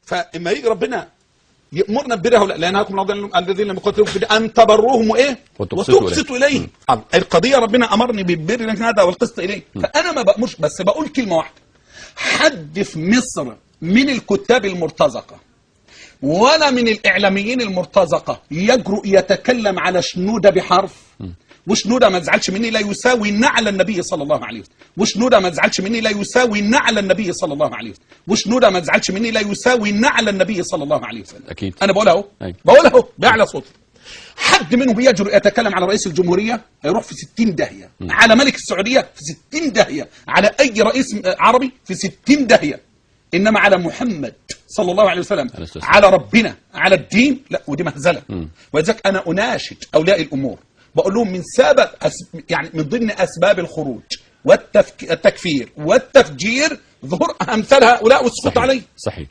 فاما يجي ربنا يأمرنا ببره ولا لا ينهاكم الله الذين لم يقاتلوكم في ان تبروهم وايه وتقسطوا اليه. القضيه ربنا امرني بالبر هذا والقسط اليه. فانا ما بامرش، بس بقول كلمه واحده: حد في مصر من الكتاب المرتزقه ولا من الاعلاميين المرتزقه يجرؤ يتكلم على شنوده بحرف. وشنوده ما تزعلش مني لا يساوي نعل النبي صلى الله عليه وسلم. وشنوده ما تزعلش مني لا يساوي نعل النبي صلى الله عليه وسلم. وشنوده ما تزعلش مني لا يساوي نعل النبي صلى الله عليه وسلم. اكيد انا بقولها اهو، بقولها اهو باعلى صوتي. حد منهم يجرؤ يتكلم على رئيس الجمهوريه هيروح في 60 داهيه، على ملك السعوديه في 60 داهيه، على اي رئيس عربي في 60 داهيه، انما على محمد صلى الله عليه وسلم، على ربنا، على الدين، لا، ودي مهزله. ولذلك انا اناشد اولياء الامور، بقول لهم من سبب يعني من ضمن اسباب الخروج والتكفير والتفجير ظهور امثال هؤلاء والسقوط عليه. صحيح.